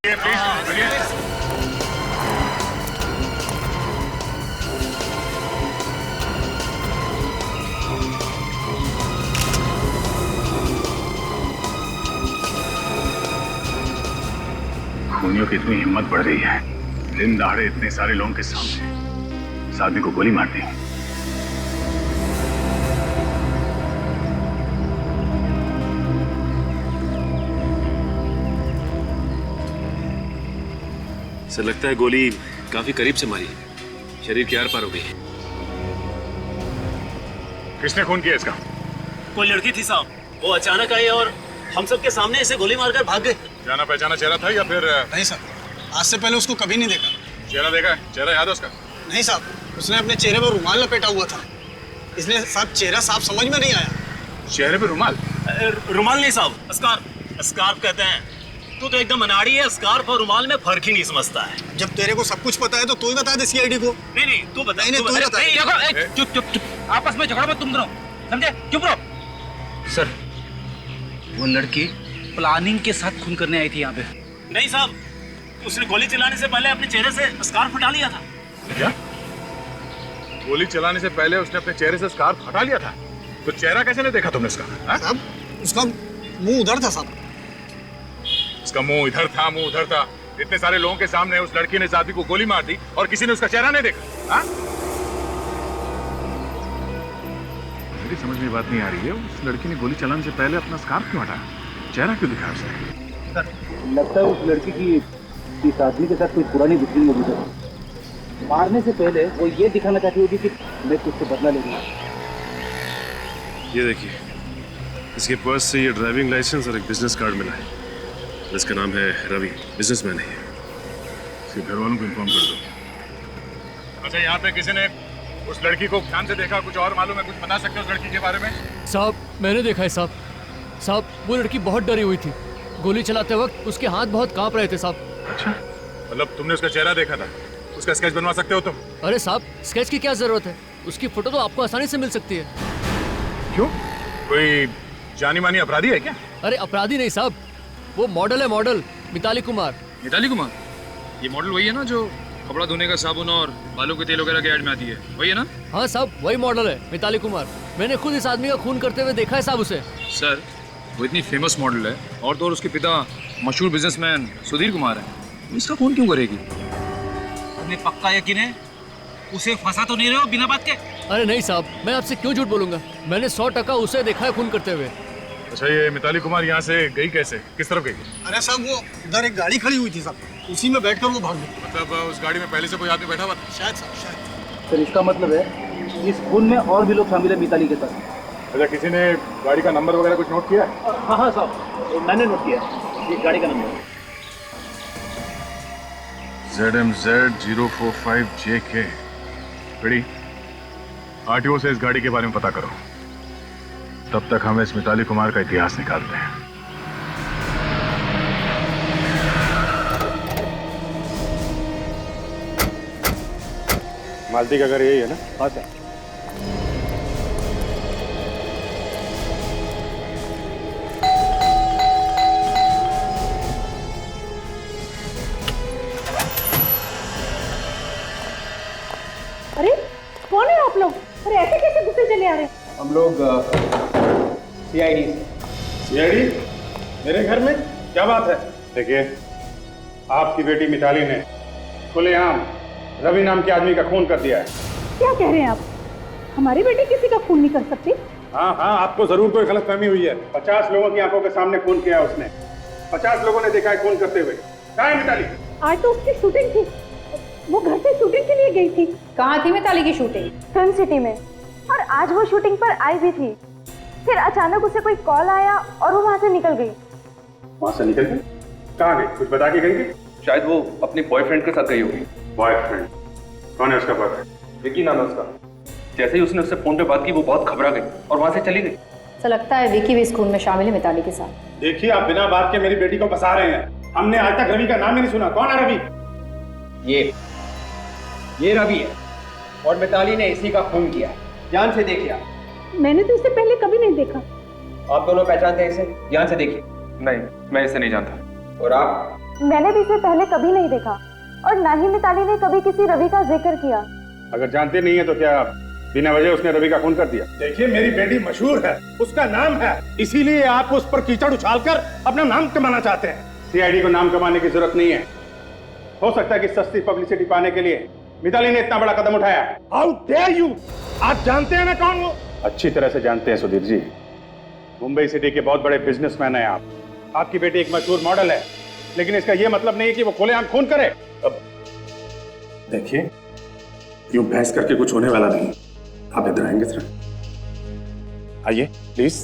खूनियों की इतनी हिम्मत बढ़ रही है, दिन दहाड़े इतने सारे लोगों के सामने इस आदमी को गोली मार दी। सर लगता है गोली काफी करीब से मारी है, शरीर के आर पार हो गई है। किसने खून किया इसका? कोई लड़की थी साहब, वो अचानक आई और हम सबके सामने इसे गोली मारकर भाग गए। जाना पहचाना चेहरा था या फिर? नहीं साहब, आज से पहले उसको कभी नहीं देखा। चेहरा देखा है? चेहरा याद है उसका? नहीं साहब, उसने अपने चेहरे पर रुमाल लपेटा हुआ था, इसलिए साहब चेहरा साफ समझ में नहीं आया। चेहरे पे रुमाल? रुमाल नहीं साहब, स्कार्फ कहते हैं। तू तो एकदम अनाड़ी है, स्कार्फ और रुमाल में फर्क ही नहीं समझता है। जब तेरे को सब कुछ पता है तो तू ही बता दे सीआईडी को। नहीं तू बता। नहीं, तू ही बता। चुप, आपस में झगड़ा मत तुम दोनों, समझे? चुप रहो। सर, वो लड़की प्लानिंग के साथ खून करने आई थी यहाँ पे। नहीं साहब, उसने गोली चलाने से पहले अपने चेहरे से स्कार्फ हटा लिया था। क्या? गोली चलाने से पहले उसने अपने चेहरे से स्कार्फ हटा लिया था? तो चेहरा कैसे नहीं देखा तुमने इसका? साहब, उसका मुंह उधर था साहब। उसका मुंह इधर था, मुंह उधर था। इतने सारे लोगों के सामने उस लड़की ने इस आदमी को गोली मार दी और किसी ने उसका चेहरा नहीं देखा? मेरी समझ में बात नहीं आ रही है, उस लड़की ने गोली चलाने से पहले अपना स्कार्फ क्यों हटाया? चेहरा क्यों दिखाया उसने? लगता है उस लड़की की इस आदमी के साथ कोई पुरानी दुश्मनी होगी सर। मारने से पहले वो ये दिखाना चाहती होगी कि मैं तुझसे बदला ले रही हूँ। ये देखिए, इसके पर्स से ये ड्राइविंग लाइसेंस और एक बिजनेस कार्ड मिला है। इसका नाम है रवि, बिजनेसमैन है। इसके घर वालों को इन्फॉर्म कर दो। अच्छा, यहाँ पे किसी ने उस लड़की को ध्यान से देखा? कुछ और मालूम है? कुछ बता सकते हो उस लड़की के बारे में? साहब, मैंने देखा है साहब। साहब, वो लड़की बहुत डरी हुई थी। गोली चलाते वक्त उसके हाथ बहुत कांप रहे थे साहब। अच्छा, मतलब तुमने उसका चेहरा देखा था? उसका स्केच बनवा सकते हो तुम? अरे साहब, स्केच की क्या जरूरत है? उसकी फोटो तो आपको आसानी से मिल सकती है। क्यों? कोई जानी मानी अपराधी है क्या? अरे अपराधी नहीं साहब, वो मॉडल है, मॉडल मिताली कुमार। मिताली कुमार? ये मॉडल वही है ना जो कपड़ा धोने का साबुन और बालों के तेल वगैरह के ऐड में आती है, वही है ना? हाँ साहब, वही मॉडल है, मिताली कुमार। मैंने खुद इस आदमी का खून करते हुए देखा है साहब उसे। सर, वो इतनी फेमस मॉडल है और तो और उसके पिता मशहूर बिजनेसमैन सुधीर कुमार है, इसका खून क्यों करेगी? तुम्हें पक्का यकीन है? उसे फंसा तो नहीं रहे हो बिना बात के? अरे नहीं साहब, मैं आपसे क्यों झूठ बोलूंगा? मैंने 100% उसे देखा है खून करते हुए। अच्छा, ये मिताली कुमार यहाँ से गई कैसे? किस तरफ गई? अरे साहब, वो उधर एक गाड़ी खड़ी हुई थी साहब, उसी में बैठकर वो भाग गई। मतलब उस गाड़ी में पहले से कोई आदमी बैठा हुआ था? शायद साहब, शायद। सर, इसका मतलब है इस खून में और भी लोग शामिल है मिताली के साथ। अच्छा, किसी ने गाड़ी का नंबर वगैरह कुछ नोट किया? हाँ साहब, मैंने नोट किया ये गाड़ी का नंबर। ZMZ 045JK। बड़ी आरटीओ से इस गाड़ी के बारे में पता करो, तब तक हम इस मिताली कुमार का इतिहास निकालते हैं। मालती का घर यही है ना? हाँ सर। अरे कौन है आप लोग? अरे ऐसे कैसे घुसे चले आ रहे? हम लोग सीआईडी। सीआईडी? मेरे घर में क्या बात है? देखिए, आपकी बेटी मिताली ने खुलेआम रवि नाम के आदमी का खून कर दिया है। क्या कह रहे हैं आप? हमारी बेटी किसी का खून नहीं कर सकती। हाँ, आपको जरूर कोई गलतफहमी हुई है। 50 लोगों की आंखों के सामने खून किया उसने। 50 लोगों ने देखा है खून करते हुए। कहाँ है मिताली? आज तो उसकी शूटिंग थी, वो घर से शूटिंग के लिए गई थी। कहाँ थी मिताली की शूटिंग? फिल्म सिटी में, और आज वो शूटिंग पर आई भी थी। फिर अचानक उसे कोई कॉल आया और वो वहाँ से निकल गई। वहाँ से निकल गई? कहाँ गई? कुछ बता के गई थी? शायद वो अपने बॉयफ्रेंड के साथ गई होगी। बॉयफ्रेंड? कौन है उसका बॉयफ्रेंड? विकी नाम है उसका। जैसे ही उसने उससे फोन पे बात की, वो बहुत घबरा गई और वहाँ से चली गई। तो लगता है विकी भी इस खून में शामिल है मिताली के साथ। देखिए, आप बिना बात के मेरी बेटी को फंसा रहे हैं। हमने आज तक रवि का नाम ही नहीं सुना। कौन है रवि? ये रवि है और मिताली ने इसी का खून किया। ध्यान से देखिए आप। मैंने तो इसे पहले कभी नहीं देखा। आप दोनों पहचानते हैं इसे? ध्यान से देखिए। नहीं, मैं इसे नहीं जानता। और आप? मैंने भी इसे पहले कभी नहीं देखा और ना ही मिताली ने कभी किसी रवि का जिक्र किया। अगर जानते नहीं है तो क्या बिना वजह उसने रवि का खून कर दिया? देखिए मेरी बेटी मशहूर है, उसका नाम है, इसीलिए आप उस पर कीचड़ उछालकर अपना नाम कमाना चाहते हैं। सीआईडी को नाम कमाने की जरूरत नहीं है। हो सकता है कि सस्ती पब्लिसिटी पाने के लिए मिताली ने इतना बड़ा कदम उठाया। How dare you! आप जानते हैं ना कौन वो? अच्छी तरह से जानते हैं सुधीर जी। मुंबई सिटी के बहुत बड़े बिजनेसमैन हैं आप। आपकी बेटी एक मशहूर मॉडल है, लेकिन इसका यह मतलब नहीं है कि वो खुलेआम खून करे। अब देखिए, यूं बहस करके कुछ होने वाला नहीं। आप इधर आएंगे जरा? आइए प्लीज।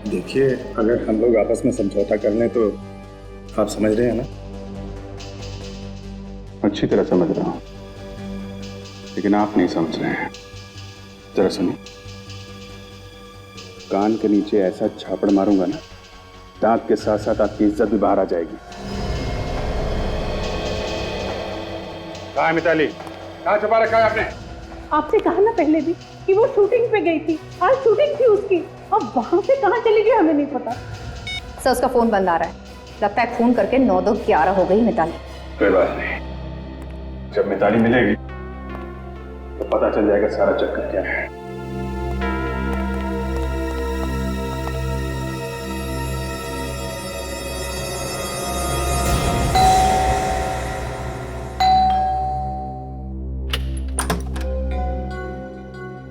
देखिए, अगर हम लोग आपस में समझौता कर लें तो आप समझ रहे हैं ना? अच्छी तरह समझ रहा हूं, लेकिन आप नहीं समझ रहे हैं। जरा सुनिए, कान के नीचे ऐसा झापड़ मारूंगा ना, दांत के साथ साथ आपकी इज्जत भी बाहर आ जाएगी। कहाँ है मिताली? कहाँ छुपा रखा है आपने? आपसे कहा ना पहले भी कि वो शूटिंग पे गई थी, आज शूटिंग थी उसकी, अब वहां से कहाँ चली गई हमें नहीं पता। सर उसका फोन बंद आ रहा है, लगता है फोन करके 9-2-11 हो गई मिताली। कोई बात नहीं, जब मिताली मिलेगी तो पता चल जाएगा सारा चक्कर क्या है।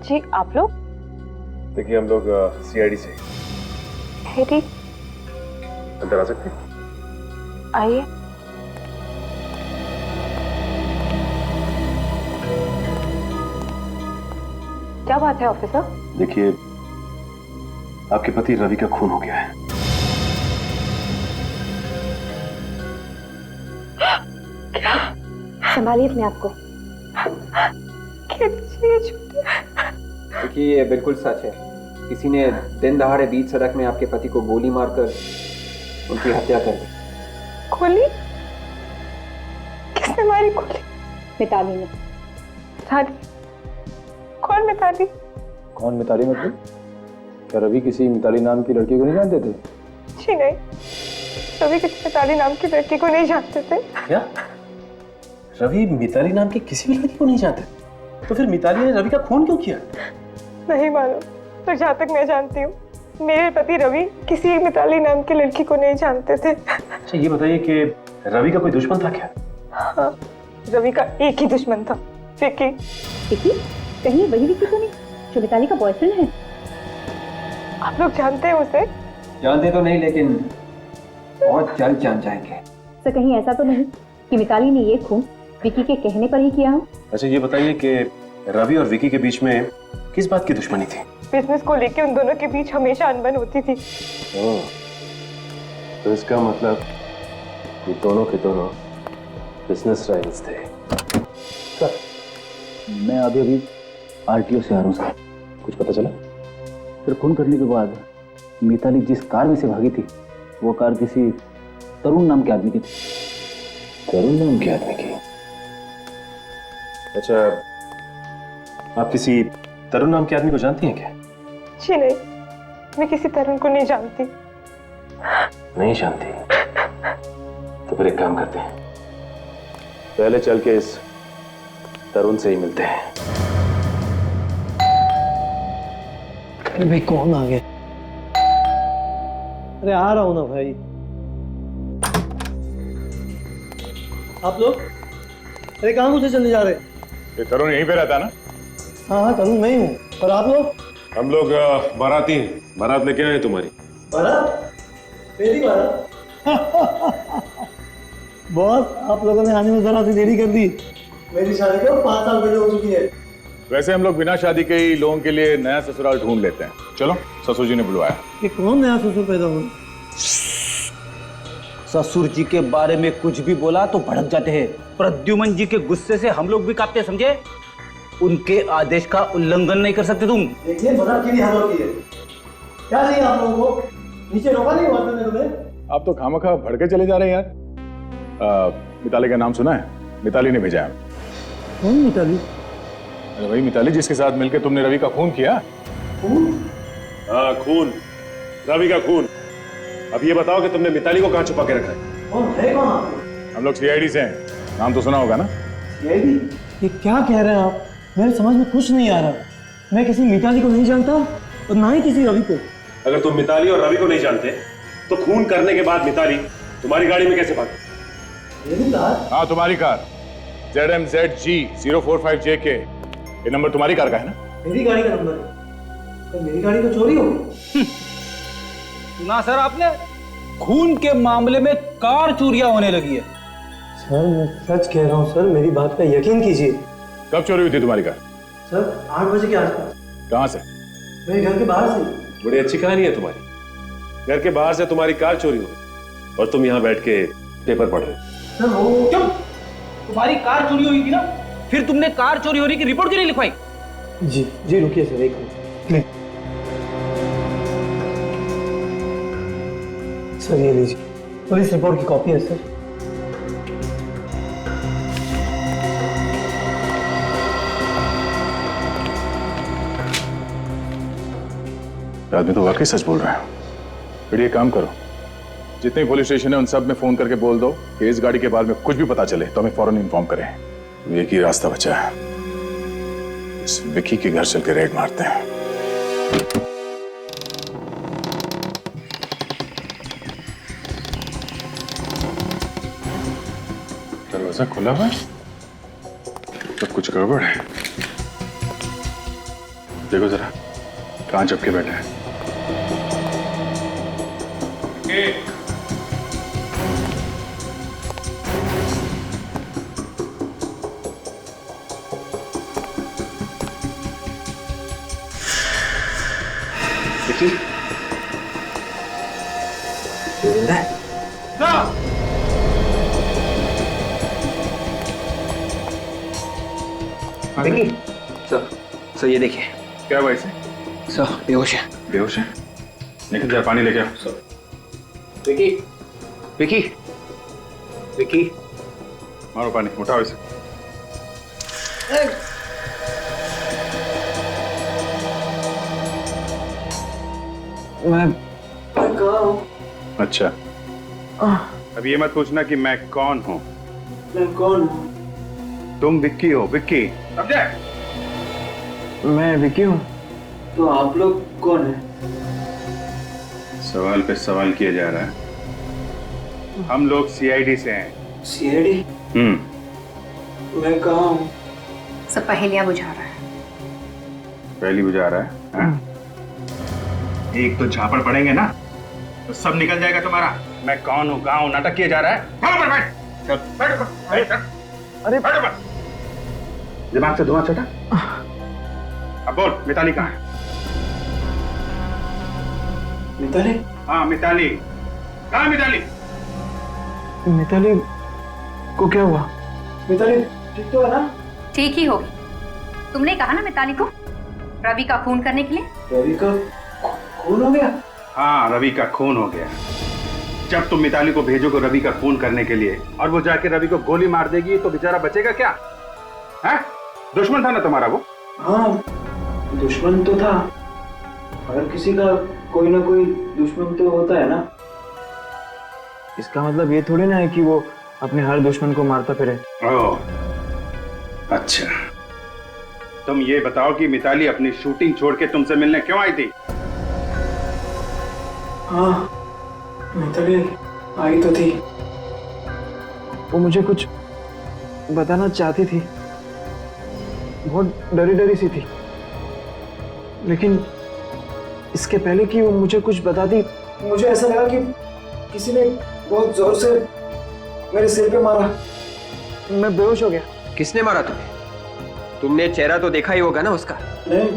जी आप लोग? देखिए हम लोग सीआईडी से। ठीक, अंदर आ सकते हैं? आइए। क्या बात है ऑफिसर? देखिए, आपके पति रवि का खून हो गया है। क्या? संभालिए अपने आप को। देखिए ये बिल्कुल सच है। किसी ने दिन दहाड़े बीच सड़क में आपके पति को गोली मारकर उनकी हत्या कर दी। गोली? किसने मारी गोली? मिताली ने। मिताली? कौन मिताली? कौन मिताली मतलब? क्या रवि किसी मिताली नाम की लड़की को नहीं जानते थे? जी नहीं, रवि किसी मिताली नाम की लड़की को नहीं जानते थे। क्या? रवि मिताली नाम की किसी भी लड़की को नहीं जानते? तो फिर मिताली ने रवि का खून क्यों किया? नहीं मालूम, तो जहाँ तक मैं जानती हूँ मेरे पति रवि किसी मिताली नाम की लड़की को नहीं जानते थे। अच्छा ये बताइए कि रवि का कोई दुश्मन था क्या? हाँ, रवि का एक ही दुश्मन था, विकी। विकी? कहीं वही विकी तो नहीं जो मिताली का बॉयफ्रेंड है? आप लोग जानते हैं उसे? जानते तो नहीं, लेकिन बहुत जल्द जान जाएंगे। सर कहीं ऐसा तो नहीं कि मिताली ने ये खून विकी के कहने पर ही किया हो? अच्छा ये बताइए कि रवि और विकी के बीच में किस बात की दुश्मनी थी? बिजनेस को लेके उन दोनों के बीच हमेशा अनबन होती थी। तो इसका मतलब ये दोनों के दोनों बिजनेस राइवल्स थे। सर मैं अभी आरटीओ से आ रहा हूँ सर। कुछ पता चला? फिर खून करने के बाद मिताली जिस कार में से भागी थी वो कार किसी तरुण नाम के आदमी की थी। तरुण नाम के आदमी की? अच्छा, आप किसी तरुण नाम के आदमी को जानती हैं क्या? जी नहीं, मैं किसी तरुण को नहीं जानती। नहीं जानती? तो फिर एक काम करते हैं, पहले चल के इस तरुण से ही मिलते हैं। अरे भाई कौन आ गया? अरे आ रहा हूं ना भाई। आप लोग? अरे कहाँ मुझे चले जा रहे? ये तरुण यहीं पे रहता है ना? हाँ तरुण मैं ही हूँ, और आप लोग? हम लोग बाराती हैं, बारात लेके आए तुम्हारी। बारात? मेरी बारात? बॉस आप लोगों ने आने में जरा सी देरी कर दी। मेरी शादी को 5 साल पहले हो चुकी है। वैसे हम लोग बिना शादी के ही लोगों के लिए नया ससुराल ढूंढ लेते हैं। चलो, ससुर जी ने बुलवाया। ये कौन नया ससुर पैदा हुआ? ससुर जी के बारे में कुछ भी बोला तो भड़क जाते हैं। प्रद्युमन जी के गुस्से से हम लोग भी कांपते, समझे? उनके आदेश का उल्लंघन नहीं कर सकते तुम। देखिए मजाक की भी हद होती है। क्या चाहिए आप लोगों को? नीचे रोका नहीं हुआ था तुम्हें? आप तो खामखा भड़के चले जा रहे हैं यार। मिताली का नाम सुना है? मिताली ने भेजा है। कौन मिताली? अरे वही मिताली जिसके साथ मिलकर तुमने रवि का खून किया। खून? हाँ खून, रवि का खून। अब ये बताओ कि तुमने मिताली को कहाँ छुपा के रखा है? कौन है कौन आप? हम लोग सीआईडी से हैं, नाम तो सुना होगा ना? सीआईडी? ये क्या कह रहे हैं आप? मेरे समझ में कुछ नहीं आ रहा। मैं किसी मिताली को नहीं जानता और ना ही किसी रवि को। अगर तुम मिताली और रवि को नहीं जानते तो खून करने के बाद मिताली तुम्हारी गाड़ी में कैसे भागी? मेरी कार? हाँ, तुम्हारी कार ZMZG 045JK। ये नंबर तुम्हारी कार का है ना? मेरी गाड़ी का नंबर है। तो मेरी गाड़ी तो चोरी हो गई। सुना सर आपने? खून के मामले में कार चोरियां होने लगी है। सर मैं सच कह रहा हूँ सर, मेरी बात का यकीन कीजिए। कब चोरी हुई थी तुम्हारी कार? सर 8 बजे के आसपास। कहाँ से? मेरे घर के बाहर से। बड़ी अच्छी कहानी है तुम्हारी। घर के बाहर से तुम्हारी कार चोरी हो गई और तुम यहाँ बैठ के पेपर पढ़ रहे हो। सर वो चुप! तुम्हारी कार चोरी हुई थी ना, फिर तुमने कार चोरी होने की रिपोर्ट क्यों नहीं लिखवाई? जी रुकिए सर, एक मिनट। सर ये लीजिए, पुलिस रिपोर्ट की कॉपी है सर। आदमी तो वाकई सच बोल रहा है। फिर ये काम करो, जितने पुलिस स्टेशन है उन सब में फोन करके बोल दो कि इस गाड़ी के बारे में कुछ भी पता चले तो हमें फौरन इन्फॉर्म करें। एक ही रास्ता बचा है, इस विकी के घर चल के रेड मारते हैं। दरवाजा खुला हुआ है, सब कुछ गड़बड़ है। देखो जरा कहां चपके बैठे हैं। विकी, सर ये देखिए। क्या हुआ इसे? सर बेहोश है। बेहोश है? निकल जा, पानी लेके आओ। विकी, विकी, विकी, मारो पानी, उठाओ इसे। मैं कहाँ हूँ? अच्छा, अब ये मत पूछना कि मैं कौन हूँ। मैं कौन हूँ? तुम विक्की हो, विक्की, समझे? मैं विकी हूँ। तो आप लोग कौन हैं? सवाल पे सवाल किया जा रहा है। हम लोग सीआईडी से हैं। सीआईडी? मैं कहाँ हूँ? सब पहेलियां बुझा रहा है। पहली बुझा रहा है, हाँ? एक तो झापड़ पड़ेंगे ना तो सब निकल जाएगा तुम्हारा। मैं कौन हूँ, कहाँ हूँ, नाटक किया जा रहा है। बैठ, बैठ, चल, बैठ, बैठ, अरे बैठ, बैठ। दिमाग से धुआं छटा। अब बोल, मिताली कहाँ है? मिताली? हाँ मिताली, कहाँ मिताली? मिताली को क्या हुआ? मिताली ठीक तो है ना? ठीक ही होगी। तुमने कहा ना मिताली को रवि का खून करने के लिए। रवि का खून हो गया? हाँ, रवि का खून हो गया। जब तुम मिताली को भेजोगे रवि का खून करने के लिए और वो जाके रवि को गोली मार देगी तो बेचारा बचेगा क्या? है? दुश्मन था ना तुम्हारा वो? हाँ, दुश्मन तो था। हर किसी का कोई ना कोई दुश्मन तो होता है ना। इसका मतलब ये थोड़ी ना है कि वो अपने हर दुश्मन को मारता फिरे। ओह, अच्छा। तुम ये बताओ कि मिताली अपनी शूटिंग छोड़ के तुमसे मिलने क्यों आई थी? हाँ, मिताली आई तो थी। वो मुझे कुछ बताना चाहती थी। बहुत डरी डरी सी थी। लेकिन इसके पहले कि वो मुझे कुछ बताती, मुझे ऐसा लगा कि किसी ने बहुत जोर से मेरे सिर पे मारा। मैं बेहोश हो गया। किसने मारा तुम्हें? तुमने चेहरा तो देखा ही होगा ना उसका? नहीं,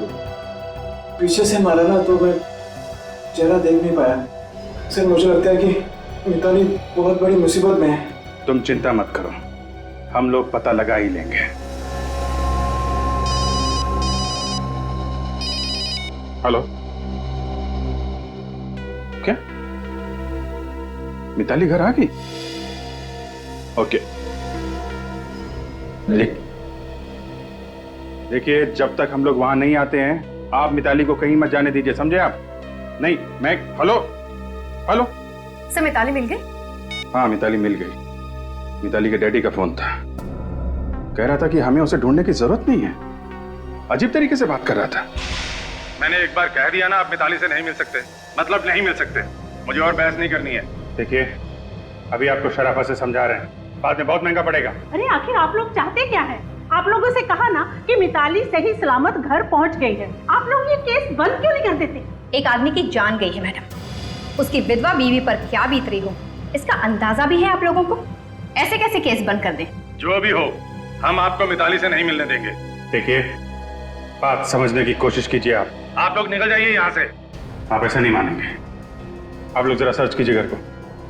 पीछे से मारा ना तो मैं चेहरा देख नहीं पाया। सर मुझे लगता है कि मिताली बहुत बड़ी मुसीबत में है। तुम चिंता मत करो, हम लोग पता लगा ही लेंगे। हेलो, क्या मिताली घर आ गई? ओके, देखिए जब तक हम लोग वहां नहीं आते हैं आप मिताली को कहीं मत जाने दीजिए, समझे आप? नहीं, मैं हेलो हेलो सर मिताली मिल गई? हाँ, मिताली मिल गई। मिताली के डैडी का फोन था, कह रहा था कि हमें उसे ढूंढने की जरूरत नहीं है। अजीब तरीके से बात कर रहा था। मैंने एक बार कह दिया ना, आप मिताली से नहीं मिल सकते, मतलब नहीं मिल सकते। मुझे और बहस नहीं करनी है। देखिए, अभी आपको शराफत से समझा रहे हैं, बाद में बहुत महंगा पड़ेगा। अरे आखिर आप लोग चाहते क्या है? आप लोगों से कहा ना कि मिताली सही सलामत घर पहुंच गई है। आप लोग ये केस बंद क्यों नहीं कर देते? एक आदमी की जान गई है मैडम, उसकी विधवा बीवी पर क्या बीत रही हो इसका अंदाजा भी है आप लोगों को? ऐसे कैसे केस बंद कर दें? जो भी हो, हम आपको मिताली से नहीं मिलने देंगे। देखिए, बात समझने की कोशिश कीजिए। आप लोग निकल जाइए यहाँ से। आप ऐसा नहीं मानेंगे। आप लोग जरा सर्च कीजिए घर को,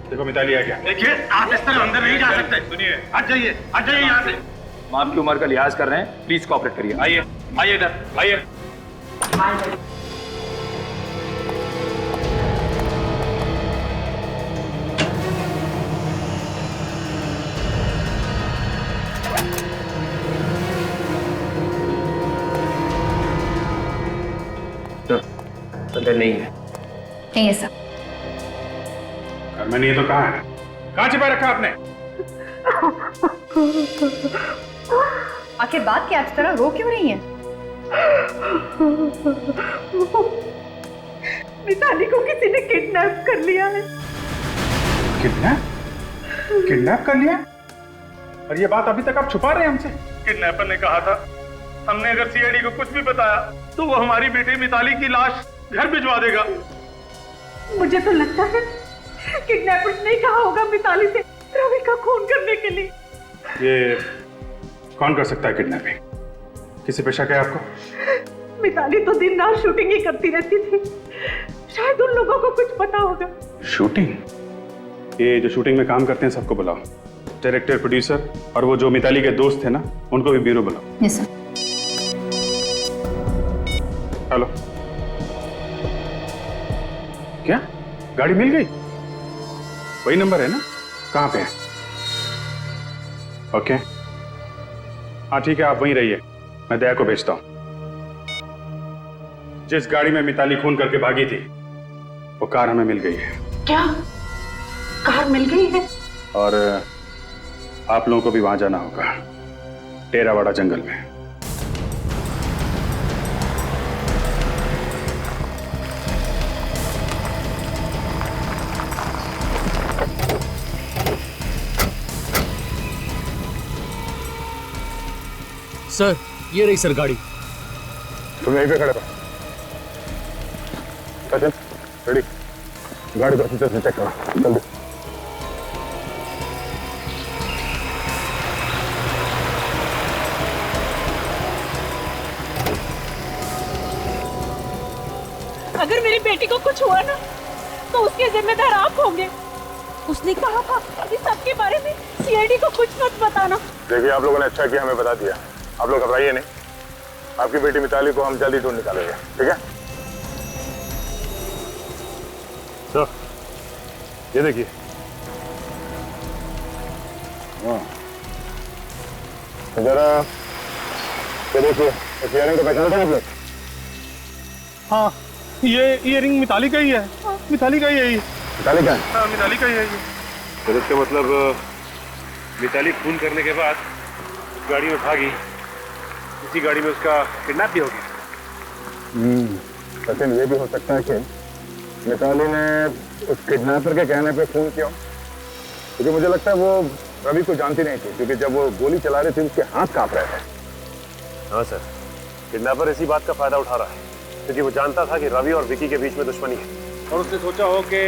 देखो मिताली है क्या। देखिए, आप इस तरह अंदर नहीं जा सकते। सुनिए, हट जाइए यहाँ से। हम आपकी उम्र का लिहाज कर रहे हैं, प्लीज कोऑपरेट करिए। आइए आइए इधर आइए। अंदर नहीं है। नहीं है सर। घर में नहीं है तो कहाँ है? कहाँ छिपा रखा आपने? आखिर बात क्या इस तरह रो क्यों रही है? मिताली को किसी ने किडनैप कर लिया है। किडनैप कर लिया? और ये बात अभी तक आप छुपा रहे हैं हमसे? किडनैपर ने कहा था, हमने अगर सीआईडी को कुछ भी बताया तो वो हमारी बेटी मिताली की लाश घर भिजवा देगा। मुझे तो लगता है किडनैपर्स ने कहा होगा मिताली से रवि का खून करने के लिए। ये कौन कर सकता है किडनैपिंग? किसी पे शक है आपको? मिताली तो दिन रात शूटिंग ही करती रहती थी, शायद उन लोगों को कुछ पता होगा। शूटिंग? ये जो शूटिंग में काम करते हैं सबको बुलाओ, डायरेक्टर, प्रोड्यूसर और वो जो मिताली के दोस्त थे ना, उनको भी ब्यूरो बुलाओ। Yes sir. हेलो, क्या गाड़ी मिल गई? वही नंबर है ना? कहाँ पे है? ओके, हाँ ठीक है, आप वहीं रहिए, मैं दया को भेजता हूं। जिस गाड़ी में मिताली खून करके भागी थी वो कार हमें मिल गई है। क्या कार मिल गई है? और आप लोगों को भी वहां जाना होगा, टेरावाड़ा जंगल में। सर, ये रही सर गाड़ी। तुम यहीं पे खड़े रहो। सचिन, रेडी? गाड़ी को अच्छी तरह से चेक करो, जल्दी। अगर मेरी बेटी को कुछ हुआ ना तो उसके जिम्मेदार आप होंगे। उसने कहा था अभी सबके बारे में सीआईडी को कुछ मत बताना। देखिए, आप लोगों ने अच्छा किया हमें बता दिया। आप लोग घबराइए नहीं, आपकी बेटी मिताली को हम जल्दी ढूंढ निकालेंगे, ठीक है? तो ये देखिए, जरा ये देखिए, इस इयरिंग को पहचानते हैं आप लोग? हाँ, ये इयरिंग मिताली का ही है। मिताली का ही है ये। मिताली का है? हाँ, मिताली का ही है ये। तो इसका मतलब मिताली खून करने के बाद गाड़ी में भागी, इसी गाड़ी में उसका किडनैप भी हो गया। सचिन, ये भी हो सकता है कि मिताली ने उस किडनैपर के कहने पे खून किया, क्योंकि मुझे लगता है वो रवि को जानती नहीं थी, क्योंकि जब वो गोली चला रही थी उसके हाथ कांप रहे थे। हाँ सर, किडनैपर इसी बात का फायदा उठा रहा है, क्योंकि वो जानता था कि रवि और विकी के बीच में दुश्मनी है, और उसने सोचा हो कि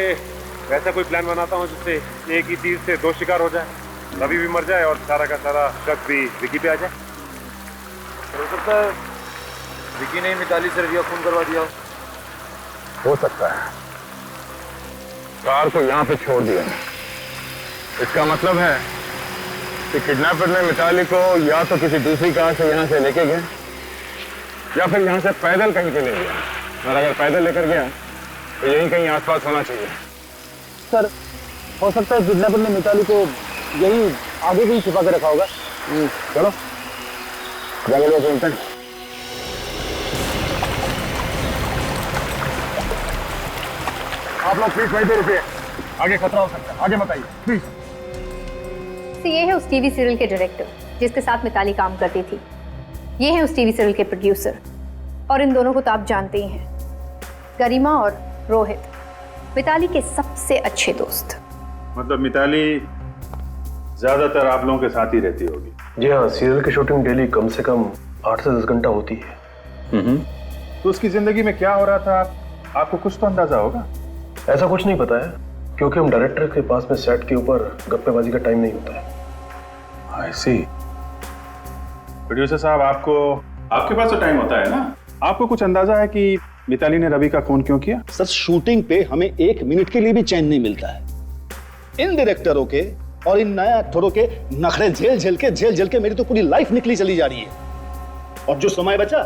वैसा कोई प्लान बनाता हूँ जिससे एक ही चीज से दो शिकार हो जाए, रवि भी मर जाए और सारा का सारा शक भी विकी पे आ जाए। हो सकता है विकी ने मिताली से रवि का खून करवा दिया हो सकता है। कार को यहाँ पे छोड़ दिया, इसका मतलब है कि किडनैपर ने मिताली को या तो किसी दूसरी कार से यहाँ से लेके गया या फिर यहाँ से पैदल कहीं पे ले गया, और अगर पैदल लेकर गया तो यही कहीं आसपास होना चाहिए। सर, हो सकता है किडनैपर ने मिताली को यही आगे भी छिपा के रखा होगा। चलो जंगलों से चलते हैं। आप लोग प्लीज वहीं पे रुकिए, आगे खतरा हो सकता है, आगे बताइए प्लीज। तो ये है उस टीवी सीरियल के डायरेक्टर जिसके साथ मिताली काम करती थी। ये है उस टीवी सीरियल के प्रोड्यूसर, और इन दोनों को तो आप जानते ही हैं, गरिमा और रोहित, मिताली के सबसे अच्छे दोस्त। मतलब मिताली ज्यादातर आप लोगों के साथ ही रहती होगी? जी हाँ, सीरियल की शूटिंग डेली कम से कम 8 से 10 घंटा होती है। तो उसकी जिंदगी में क्या हो रहा था आपको कुछ तो अंदाजा होगा? ऐसा कुछ नहीं पता है, क्योंकि हम डायरेक्टर के पास में सेट के ऊपर गप्पेबाजी का टाइम नहीं होता है। I see। प्रोड्यूसर साहब, आपके पास तो टाइम होता है ना? आपको कुछ अंदाजा है कि मिताली ने रवि का खून क्यों किया? सर, शूटिंग पे हमें 1 मिनट के लिए भी चैन नहीं मिलता है। इन डायरेक्टरों के और इन नए एक्टरों के नखरे झेल झेल के मेरी तो पूरी लाइफ निकली चली जा रही है, और जो समय बचा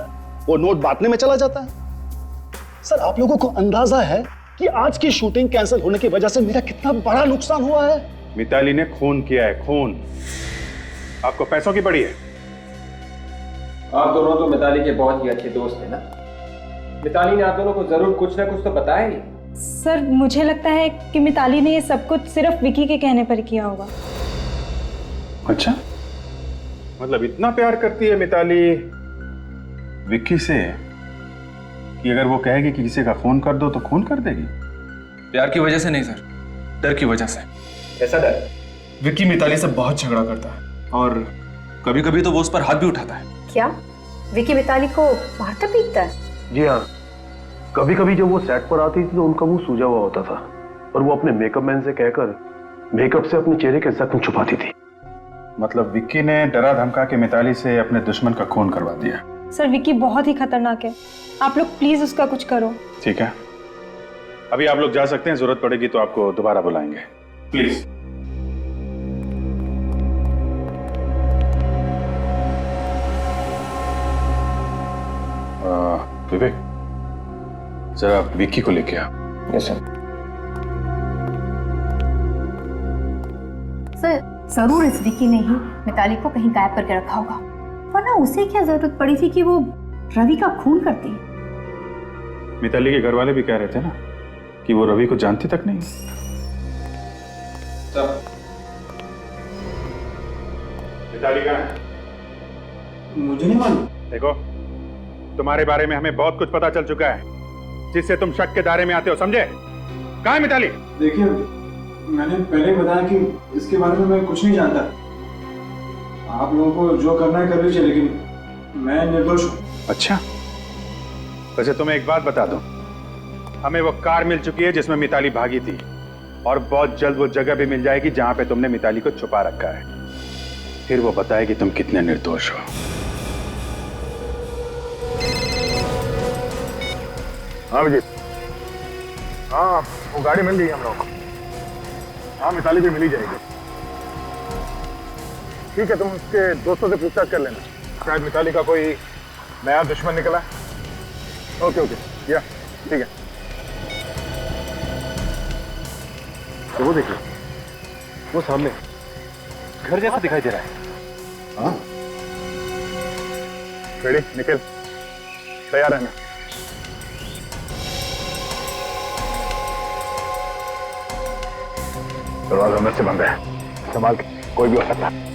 वो नोट बांटने में चला जाता है। सर, आप लोगों को अंदाजा है कि आज की शूटिंग कैंसिल होने की वजह से मेरा कितना बड़ा नुकसान हुआ है? मिताली ने खून किया है, खून। आपको पैसों की पड़ी है? आप दोनों तो मिताली के बहुत ही अच्छे दोस्त हैं ना। मिताली ने आप दोनों को जरूर कुछ ना कुछ तो बताया ही। सर, मुझे लगता है कि मिताली ने ये सब कुछ सिर्फ विकी के कहने पर किया होगा। अच्छा, मतलब इतना प्यार करती है मिताली विक्की से कि अगर वो कहेगी कि किसी का खून कर दो तो खून कर देगी? प्यार की वजह से नहीं सर, डर की वजह से। कैसा डर? विक्की मिताली से बहुत झगड़ा करता है और कभी कभी तो वो उस पर हाथ भी उठाता है। क्या विकी मिताली को मारता पीटता है? जी हाँ, कभी कभी जब वो सेट पर आती थी तो उनका मुंह सूजा हुआ होता था और वो अपने मेकअप मैन से कहकर मेकअप से अपने चेहरे के जख्म छुपाती थी। मतलब विक्की ने डरा धमका के मिताली से अपने दुश्मन का खून करवा दिया। सर, विकी बहुत ही खतरनाक है, आप लोग प्लीज उसका कुछ करो। ठीक है, अभी आप लोग जा सकते हैं, जरूरत पड़ेगी तो आपको दोबारा बुलाएंगे, प्लीज। विवेक, जरा विक्की को लेके आ। Yes sir. सर, जरूर इस विकी ने ही मिताली को कहीं गायब करके रखा होगा, वरना उसे क्या जरूरत पड़ी थी कि वो रवि का खून करती? मिताली के घर वाले भी कह रहे थे ना कि वो रवि को जानती तक नहीं। मिताली कहाँ है? मुझे नहीं मालूम। देखो, तुम्हारे बारे में हमें बहुत कुछ पता चल चुका है जिससे तुम शक के दायरे में आते हो, समझे? कहाँ है मिताली? देखिए, मैंने पहले ही बताया कि इसके बारे में मैं कुछ नहीं जानता। आप लोगों को जो करना है कर लीजिए, लेकिन मैं निर्दोष हूँ। अच्छा, वैसे तुम्हें एक बात बता दूं, हमें वो कार मिल चुकी है जिसमें मिताली भागी थी, और बहुत जल्द वो जगह भी मिल जाएगी जहां पे तुमने मिताली को छुपा रखा है। फिर वो बताएगी तुम कितने निर्दोष हो। हाँ विजय, हाँ वो गाड़ी मिल गई हम लोग को। हाँ, मिताली भी मिल ही जाएगी। ठीक है, तुम उसके दोस्तों से पूछताछ कर लेना, शायद मिताली का कोई नया दुश्मन निकला। ओके ओके, या ठीक है। तो वो देखिए, वो सामने घर जैसा दिखाई दे रहा है। हाँ, रेडी, निकल, तैयार रहना। दरवाजा अंदर से बंद है, संभाल के, कोई भी हो सकता है।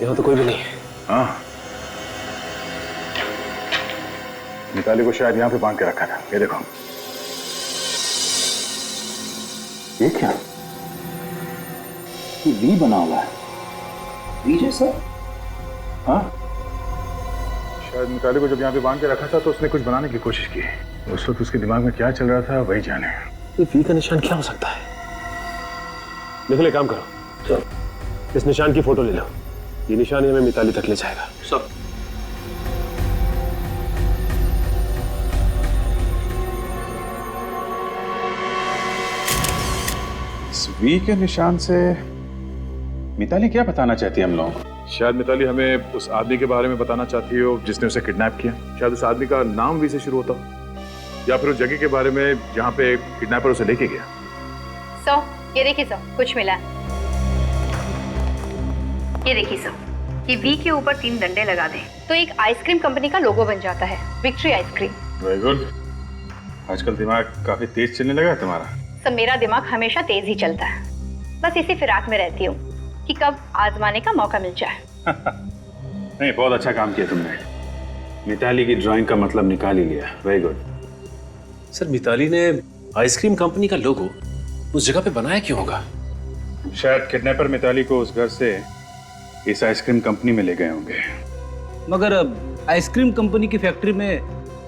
यहाँ तो कोई भी नहीं है। हाँ, मिताली को शायद यहाँ पे बांध के रखा था। ये देखो, ये क्या? ये वी बना हुआ है, वी जैसा। हाँ, शायद मिताली को जब यहाँ पे बांध के रखा था तो उसने कुछ बनाने की कोशिश की। उस वक्त उसके दिमाग में क्या चल रहा था वही जाने। ये वी का निशान क्या हो सकता है? निकले, काम करो, चलो इस निशान की फोटो ले लो। ये निशान हमें मिताली तक ले जाएगा। सब वी के निशान से मिताली क्या बताना चाहती है हम लोगों को? शायद मिताली हमें उस आदमी के बारे में बताना चाहती हो जिसने उसे किडनैप किया। शायद उस आदमी का नाम वी से शुरू होता हो। या फिर उस जगह के बारे में जहाँ पे किडनैपर उसे लेके गया? ये देखिए सर, कुछ मिला है। ये देखिए सर, ये वी के ऊपर 3 डंडे लगा दें तो एक आइसक्रीम कंपनी का लोगो बन जाता है, विक्ट्री आइसक्रीम। Very good. आजकल दिमाग काफी तेज चलने लगा है तुम्हारा। सब मेरा दिमाग हमेशा तेज ही चलता है, बस इसी फिराक में रहती हूँ कि कब आजमाने का मौका मिल जाए। नहीं, बहुत अच्छा काम किया तुमने। मिताली की ड्राइंग का मतलब निकाल ही लिया। Very good. सर, मिताली ने आइसक्रीम कंपनी का लोगो उस जगह पे बनाया क्यों होगा? शायद किडनैपर मिताली को उस घर से इस आइसक्रीम कंपनी में ले गए होंगे। मगर आइसक्रीम कंपनी की फैक्ट्री में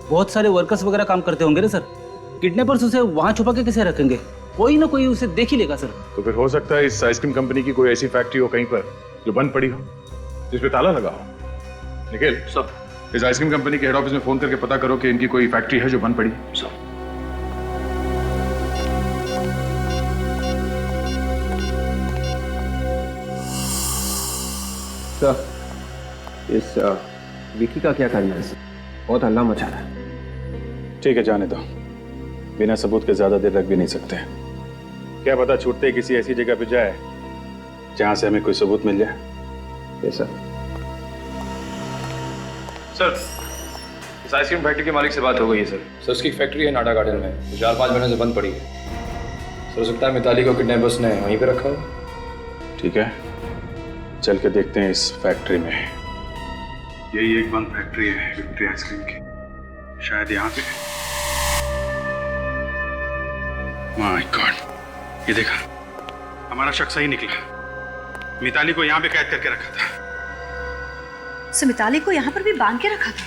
बहुत सारे वर्कर्स वगैरह काम करते होंगे ना सर। किडनैपर्स उसे वहां छुपा के कैसे रखेंगे? कोई ना कोई उसे देख ही लेगा सर। तो फिर हो सकता है इस आइसक्रीम कंपनी की कोई ऐसी फैक्ट्री हो कहीं पर जो बंद पड़ी हो, जिसपे ताला लगा हो। निखिल, सब इस आइसक्रीम कंपनी के हेड ऑफिस में फोन करके पता करो कि इनकी कोई फैक्ट्री है जो बंद पड़ी। सब सर, इस विकी का क्या करना है सर? बहुत हल्ला मचा रहा है। ठीक है, जाने दो। बिना सबूत के ज्यादा देर रख भी नहीं सकते। क्या पता छूटते ही किसी ऐसी जगह पे जाए जहां से हमें कोई सबूत मिल जाए। Yes sir. सर, इस आइसक्रीम फैक्ट्री के मालिक से बात हो गई है सर। सर, उसकी फैक्ट्री है नाडा गार्डन में, तो 4-5 महीने से बंद पड़ी है। सर, हो सकता है मिताली को किडनैपर्स ने वहीं पे रखा हो। ठीक है, चल के देखते हैं इस फैक्ट्री में। यही एक बंद फैक्ट्री है विक्ट्री आइसक्रीम की। शायद यहाँ पे। माय गॉड, ये देखा, हमारा शक सही निकला। मिताली को यहाँ पे कैद करके रखा था। सो मिताली को यहाँ पर भी बांध के रखा था।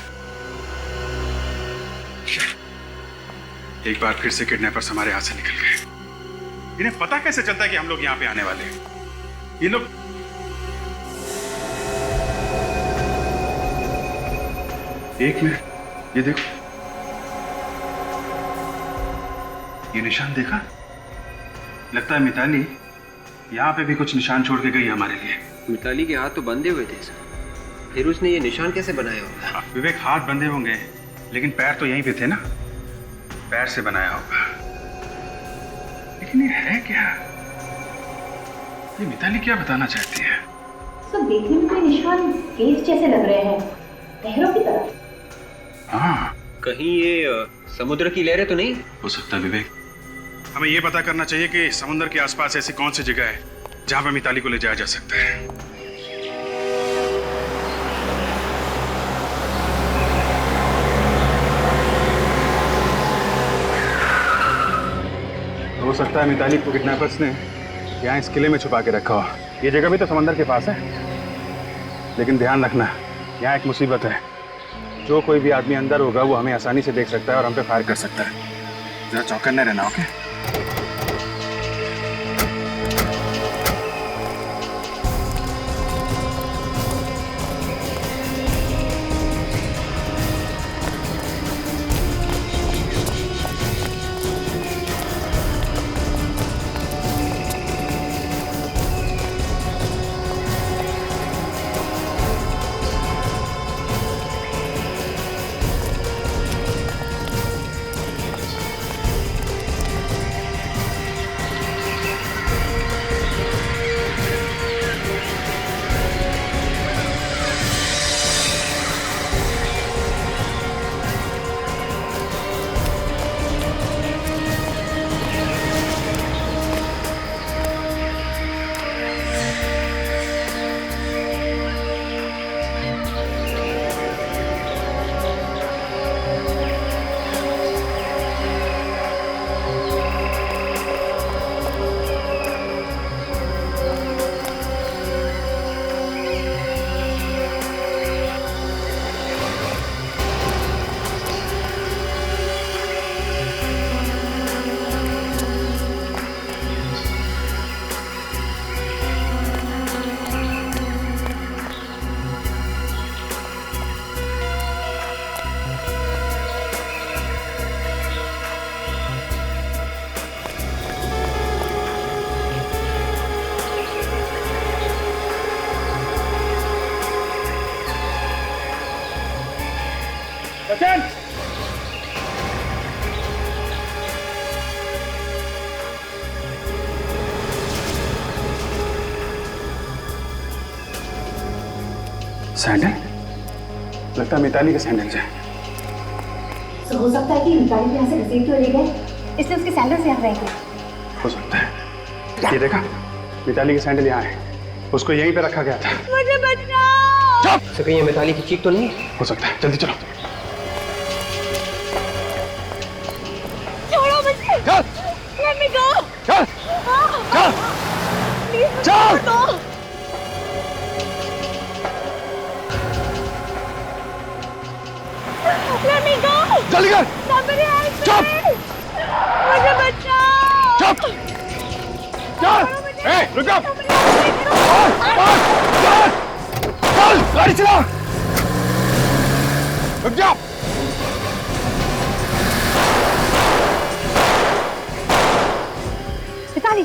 एक बार फिर से किडनैपर्स हमारे हाथ से निकल गए। इन्हें पता कैसे चलता है कि हम लोग यहाँ पे आने वाले हैं? ये लोग एक मिनट, ये देखो, ये निशान देखा? लगता है मिताली यहाँ पे भी कुछ निशान छोड़ के गई हमारे लिए। मिताली के हाथ तो बंधे हुए थे सर, फिर उसने ये निशान कैसे बनाया होगा? विवेक, हाथ बंधे होंगे लेकिन पैर तो यहीं पे थे ना, पैर से बनाया होगा। लेकिन ये है क्या? ये मिताली क्या बताना चाहती है? सब देखने में कोई निशान केस जैसे लग रहे हैं, लहरों की तरह। हाँ, कहीं ये समुद्र की लहरें तो नहीं हो सकता? विवेक, हमें ये पता करना चाहिए कि समुद्र के आसपास ऐसी कौन सी जगह है जहां पर मिताली को ले जाया जा सकता है। हो सकता है मिताली को किडनैपर्स ने यहाँ इस किले में छुपा के रखा हो। ये जगह भी तो समंदर के पास है, लेकिन ध्यान रखना, यहाँ एक मुसीबत है। जो कोई भी आदमी अंदर होगा वो हमें आसानी से देख सकता है और हम पे फायर कर सकता है। जरा चौकन्ने रहना, ओके? सैंडल? लगता है मिताली के सैंडल से। तो हो सकता है कि मिताली यहाँ से घसीट के ले गए, इसलिए उसके सैंडल से यहाँ रहेंगे। हो सकता है। ये देखा, मिताली के सैंडल यहाँ है, उसको यहीं पे रखा गया था। मुझे बचाओ। तो कहीं ये मिताली की चीख तो नहीं? हो सकता है, जल्दी चलो। छोड़ो मुझे। चल। Let me go. चल। चल। Please, चल। छोड़ दो। Let me go. जल्दी कर। Somebody help me. चुप। मुझे बचाओ। चुप। चल। ए, रुक जा। चल, गाड़ी चला। रुक जा। मिताली,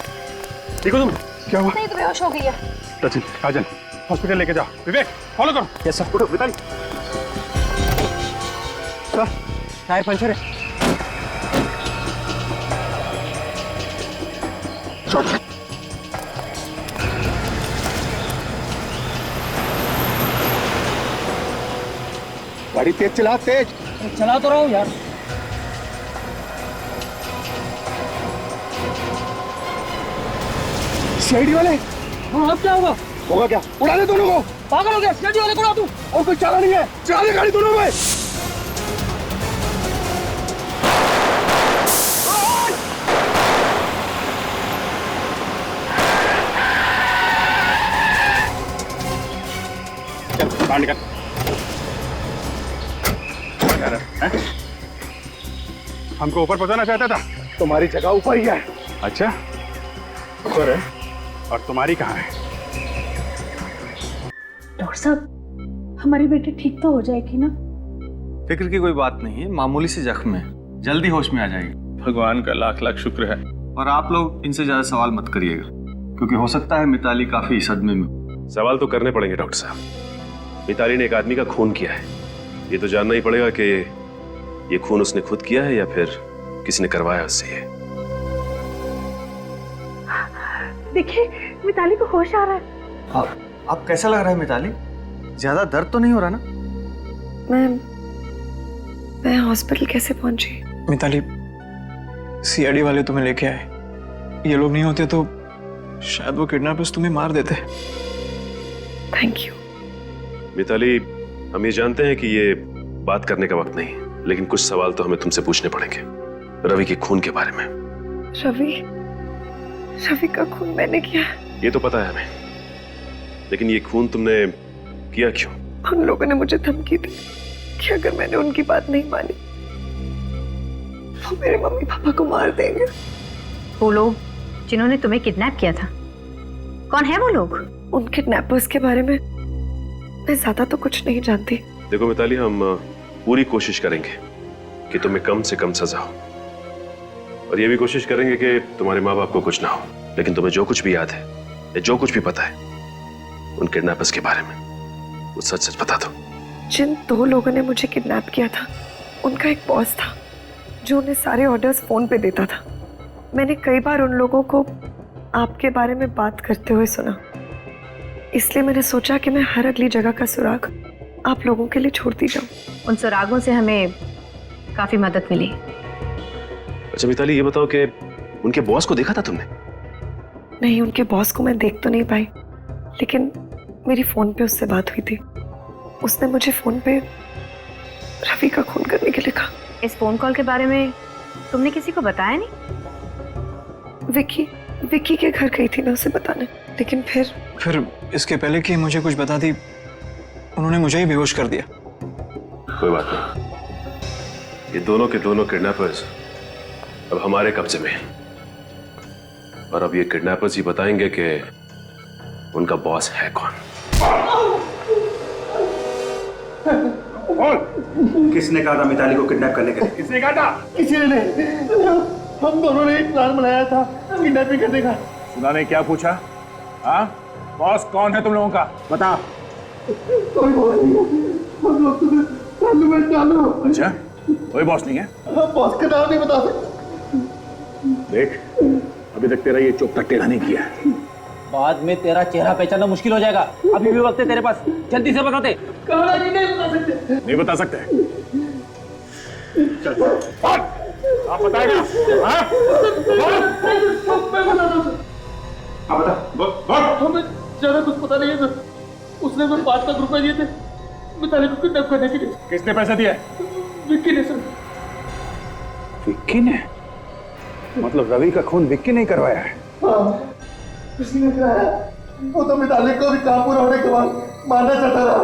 ठीक हो तुम? क्या हुआ? नहीं तो बेहोश हो गई है। सचिन, काजल, हॉस्पिटल लेके जाओ। विवेक, फॉलो करो। Yes sir. उठो, मिताली। सर, टायर पंचर है। गाड़ी तेज चला, तेज। चला तो रहा हूँ यार। सीआईडी वाले? हाँ, अब क्या होगा? होगा क्या? उड़ा दे दोनों को। पागल हो गया? सीआईडी वाले को उड़ा दूं? और कोई चाला नहीं है, चला दे गाड़ी दोनों में। चल, बाहर निकल। हमको ऊपर पहुंचाना चाहता था? तुम्हारी जगह ऊपर ही है। अच्छा, ऊपर है। और तुम्हारी कहाँ है? डॉक्टर साहब, हमारी बेटी ठीक तो हो जाएगी ना? फिक्र की कोई बात नहीं है, मामूली से जख्म है, जल्दी होश में आ जाएगी। भगवान का लाख लाख शुक्र है। और आप लोग इनसे ज्यादा सवाल मत करिएगा, क्योंकि हो सकता है मिताली काफी सदमे में। सवाल तो करने पड़ेंगे डॉक्टर साहब। मिताली ने एक आदमी का खून किया है, ये तो जानना ही पड़ेगा कि ये खून उसने खुद किया है या फिर किसी ने करवाया उससे। ये देखिए, मिताली को होश आ रहा है। आप कैसा लग रहा है मिताली? ज्यादा दर्द तो नहीं हो रहा ना? मैं हॉस्पिटल कैसे पहुंची? मिताली, सीआईडी वाले तुम्हें लेके आए। ये लोग नहीं होते तो शायद वो किडनैपर्स तुम्हें मार देते। Thank you. मिताली, हम ये जानते हैं कि ये बात करने का वक्त नहीं, लेकिन कुछ सवाल तो हमें तुमसे पूछने पड़ेंगे रवि के खून के बारे में। रवि का खून मैंने किया? ये तो पता है हमें, लेकिन ये खून तुमने किया क्यों? उन लोगों ने मुझे धमकी दी कि अगर मैंने उनकी बात नहीं मानी तो मेरे मम्मी पापा को मार देंगे। वो लोग जिन्होंने तुम्हें किडनैप किया था, कौन है वो लोग? उन किडनैपर्स के बारे में मैं ज्यादा तो कुछ नहीं जानती। देखो मिताली, हम पूरी कोशिश करेंगे कि तुम्हें कम से कम सजा हो, और ये भी कोशिश करेंगे कि तुम्हारे माँ बाप को कुछ ना हो। लेकिन तुम्हें जो कुछ भी याद है या जो कुछ भी पता है उन किडनैपर्स के बारे में, वो सच सच बता दो। जिन 2 लोगों ने मुझे किडनैप किया था, उनका एक बॉस था जो उन्हें सारे ऑर्डर्स फोन पे देता था। मैंने कई बार उन लोगों को आपके बारे में बात करते हुए सुना, इसलिए मैंने सोचा कि मैं हर अगली जगह का सुराग आप लोगों के लिए छोड़ती जाऊं। उन सुरागों से हमें काफी मदद मिली। अच्छा मिताली, ये बताओ कि उनके बॉस को देखा था तुमने? नहीं, उनके बॉस को मैं देख तो नहीं पाई, लेकिन मेरी फोन पे उससे बात हुई थी। उसने मुझे फोन पे रवि का खून करने के लिए कहा। इस फोन कॉल के बारे में तुमने किसी को बताया नहीं? विक्की के घर गई थी मैं उसे बताने, लेकिन फिर इसके पहले कि मुझे कुछ बता दी, उन्होंने मुझे ही बेहोश कर दिया। कोई बात नहीं, ये दोनों के दोनों किडनैपर्स अब हमारे कब्जे में हैं, और अब ये किडनैपर्स ही बताएंगे कि उनका बॉस है कौन। किसने कहा था मिताली को किडनैप करने के लिए? किसने कहा था? किसी ने नहीं। हम दोनों ने एक प्लान बनाया था किडनैपिंग करने का। सुना नहीं क्या पूछा? हाँ, बॉस कौन है तुम लोगों का? बता। कोई बॉस नहीं है, हम लोग तुम्हें चालू में डालो। अच्छा, कोई बॉस नहीं है? बॉस का नाम नहीं बता सकते। देख, अभी तक तेरा ये चोपता टेढ़ा नहीं किया। बाद में तेरा चेहरा पहचानना मुश्किल हो जाएगा। अभी भी वक्त है तेरे पास, जल्दी से बता दे। कहा कि नहीं बता सकते। नहीं बता सकते। चल आप बताएगा। मैं बता दूं सर। हाँ बता। हमें ज्यादा कुछ पता नहीं है सर। उसने हमें 5 लाख रुपए दिए थे मिताली को किडनैप करने के लिए। किसने पैसे दिए? विक्की ने सर। विक्की ने? मतलब रवि का खून विक्की ने करवाया है? हाँ, किसी ने कराया। वो तो मिताली को भी काम पूरा होने के बाद मारना चाहता रहा,